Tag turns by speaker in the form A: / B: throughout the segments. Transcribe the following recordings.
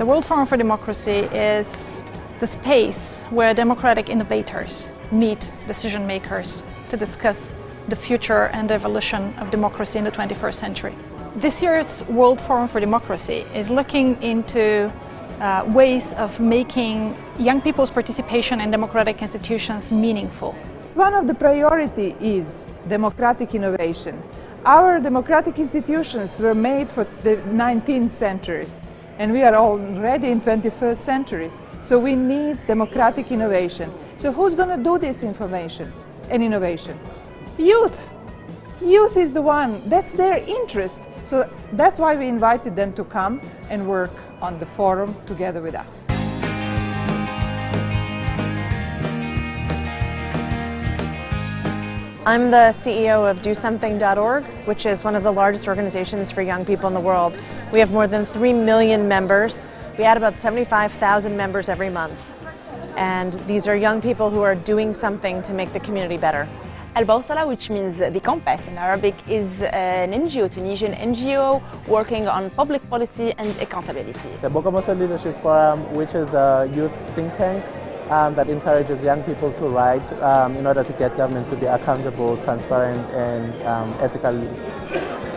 A: The World Forum for Democracy is the space where democratic innovators meet decision makers to discuss the future and the evolution of democracy in the 21st century. This year's World Forum for Democracy is looking into ways of making young people's participation in democratic institutions meaningful.
B: One of the priorities is democratic innovation. Our democratic institutions were made for the 19th century, and we are already in 21st century. So we need democratic innovation. So who's going to do this information and innovation? Youth. Youth is the one, that's their interest. So that's why we invited them to come and work on the forum together with us.
C: I'm the CEO of DoSomething.org, which is one of the largest organizations for young people in the world. We have more than 3 million members. We add about 75,000 members every month. And these are young people who are doing something to make the community better.
D: Al-Bawsala, which means the compass in Arabic, is an NGO, Tunisian NGO, working on public policy and accountability.
E: The Bogomolso Leadership Forum, which is a youth think tank that encourages young people to write in order to get governments to be accountable, transparent, and ethical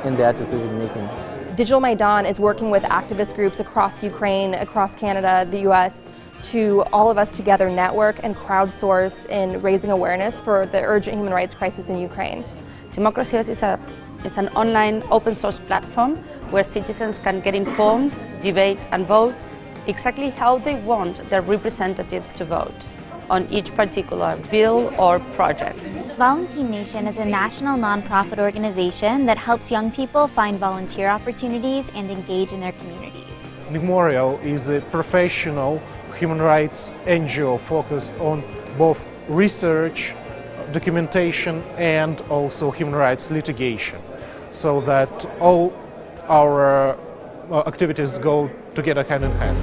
E: in their decision making.
F: Digital Maidan is working with activist groups across Ukraine, across Canada, the US, to all of us together network and crowdsource in raising awareness for the urgent human rights crisis in Ukraine.
G: Democracies is an online open source platform where citizens can get informed, debate and vote exactly how they want their representatives to vote on each particular bill or project.
H: Volunteer Nation is a national nonprofit organization that helps young people find volunteer opportunities and engage in their communities.
I: Memorial is a professional human rights NGO focused on both research, documentation and also human rights litigation, so that all our activities go together hand in hand.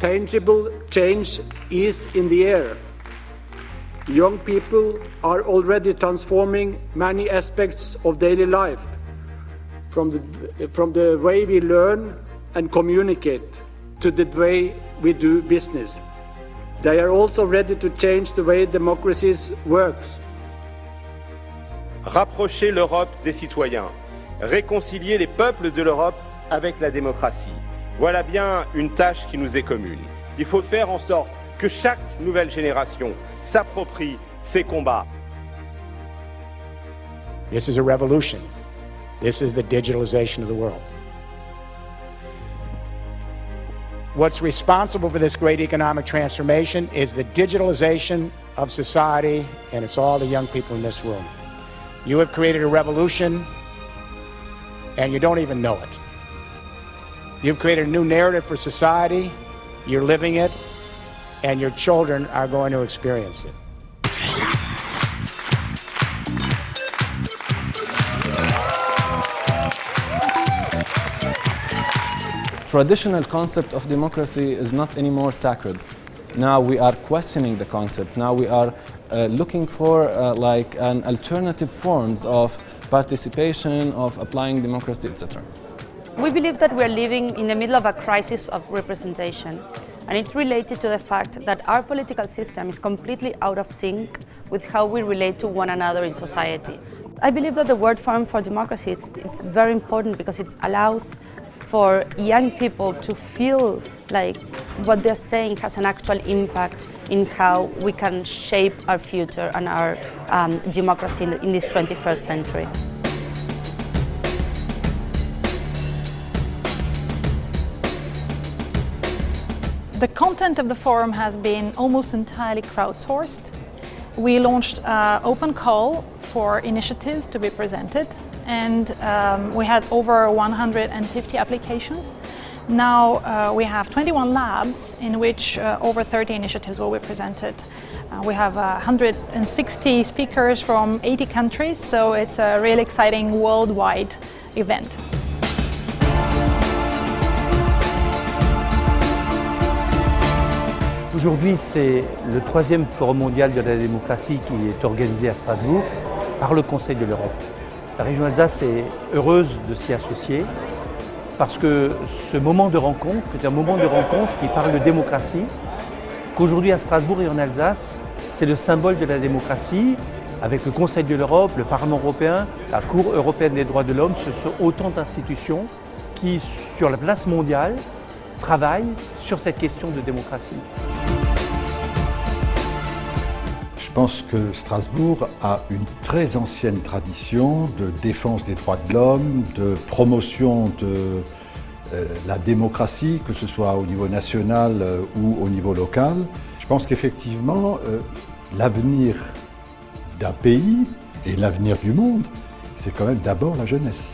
J: Tangible change is in the air. Young people are already transforming many aspects of daily life, from the way we learn and communicate to the way we do business. They are also ready to change the way democracies work.
K: Rapprocher l'Europe des citoyens, réconcilier les peuples de l'Europe avec la démocratie. Voilà bien une tâche qui nous est commune. Il faut faire en sorte que chaque nouvelle génération s'approprie ces combats.
L: This is a revolution. This is the digitalization of the world. What's responsible for this great economic transformation is the digitalization of society, and it's all the young people in this room. You have created a revolution, and you don't even know it. You've created a new narrative for society, you're living it, and your children are going to experience it.
M: Traditional concept of democracy is not anymore sacred. Now we are questioning the concept. Now we are looking for like an alternative forms of participation, of applying democracy, etc.
G: We believe that we're living in the middle of a crisis of representation, and it's related to the fact that our political system is completely out of sync with how we relate to one another in society. I believe that the World Forum for Democracy it's very important because it allows for young people to feel like what they're saying has an actual impact in how we can shape our future and our democracy in this 21st century.
A: The content of the forum has been almost entirely crowdsourced. We launched an open call for initiatives to be presented, and we had over 150 applications. Now we have 21 labs in which over 30 initiatives will be presented. We have 160 speakers from 80 countries, so it's a really exciting worldwide event.
N: Aujourd'hui, c'est le 3e Forum mondial de la démocratie qui est organisé à Strasbourg par le Conseil de l'Europe. La région Alsace est heureuse de s'y associer parce que ce moment de rencontre est un moment de rencontre qui parle de démocratie, qu'aujourd'hui à Strasbourg et en Alsace, c'est le symbole de la démocratie. Avec le Conseil de l'Europe, le Parlement européen, la Cour européenne des droits de l'homme, ce sont autant d'institutions qui, sur la place mondiale, travaillent sur cette question de démocratie.
O: Je pense que Strasbourg a une très ancienne tradition de défense des droits de l'homme, de promotion de la démocratie, que ce soit au niveau national ou au niveau local. Je pense qu'effectivement, l'avenir d'un pays et l'avenir du monde, c'est quand même d'abord la jeunesse.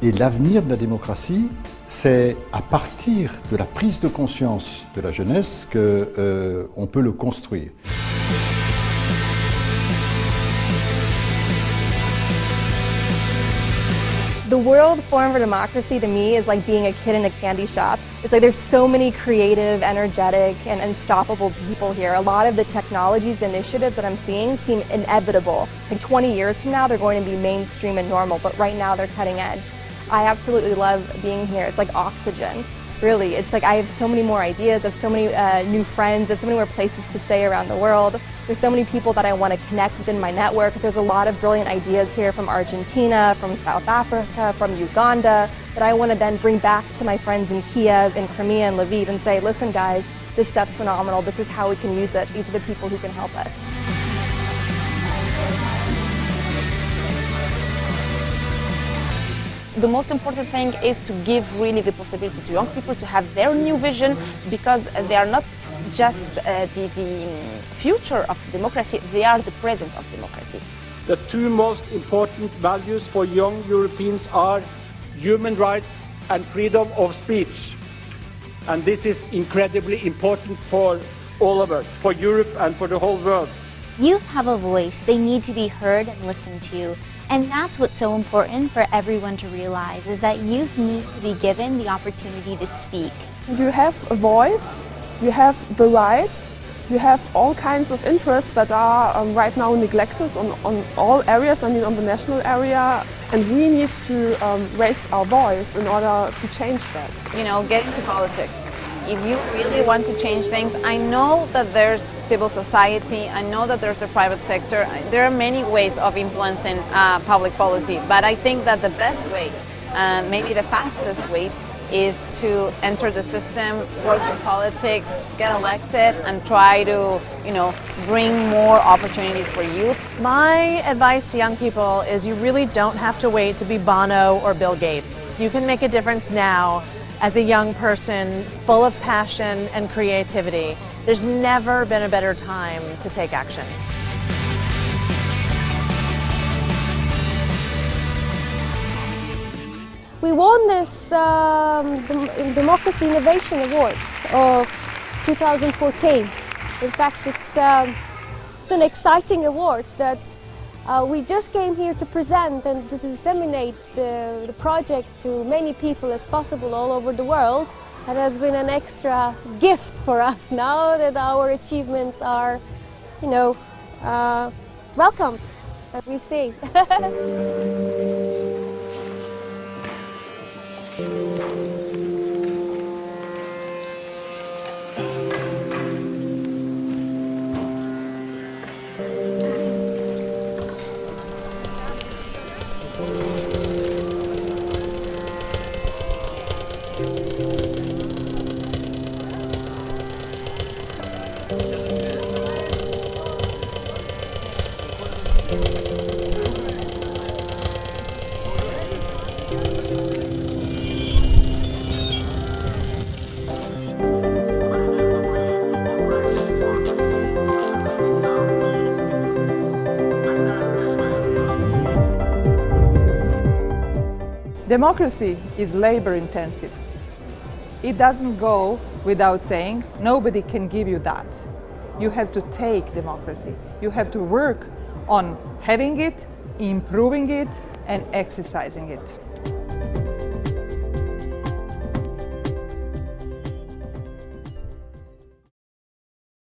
O: Et l'avenir de la démocratie, c'est à partir de la prise de conscience de la jeunesse qu'on peut le construire.
F: The World Forum for Democracy to me is like being a kid in a candy shop. It's like there's so many creative, energetic, and unstoppable people here. A lot of the technologies, initiatives that I'm seeing seem inevitable. Like 20 years from now, they're going to be mainstream and normal, but right now they're cutting edge. I absolutely love being here. It's like oxygen. Really, it's like I have so many more ideas, I have so many new friends, I have so many more places to stay around the world. There's so many people that I want to connect within my network. There's a lot of brilliant ideas here from Argentina, from South Africa, from Uganda, that I want to then bring back to my friends in Kiev, in Crimea, and Lviv and say, listen guys, this stuff's phenomenal, this is how we can use it, these are the people who can help us.
D: The most important thing is to give really the possibility to young people to have their new vision, because they are not just the future of democracy, they are the present of democracy.
J: The two most important values for young Europeans are human rights and freedom of speech. And this is incredibly important for all of us, for Europe and for the whole world.
H: Youth have a voice. They need to be heard and listened to. And that's what's so important for everyone to realize, is that youth need to be given the opportunity to speak.
P: You have a voice, you have the rights, you have all kinds of interests that are right now neglected on all areas, I mean on the national area, and we need to raise our voice in order to change that.
Q: You know, get into politics. If you really want to change things, I know that there's civil society, I know that there's a private sector, there are many ways of influencing public policy, but I think that the best way, maybe the fastest way, is to enter the system, work in politics, get elected, and try to, you know, bring more opportunities for youth.
C: My advice to young people is you really don't have to wait to be Bono or Bill Gates. You can make a difference now as a young person full of passion and creativity. There's never been a better time to take action.
R: We won this Democracy Innovation Award of 2014. In fact, it's an exciting award that we just came here to present and to disseminate the project to many people as possible all over the world. It has been an extra gift for us now that our achievements are, you know, welcomed, that we see.
B: Democracy is labor intensive. It doesn't go without saying, nobody can give you that. You have to take democracy. You have to work on having it, improving it, and exercising it.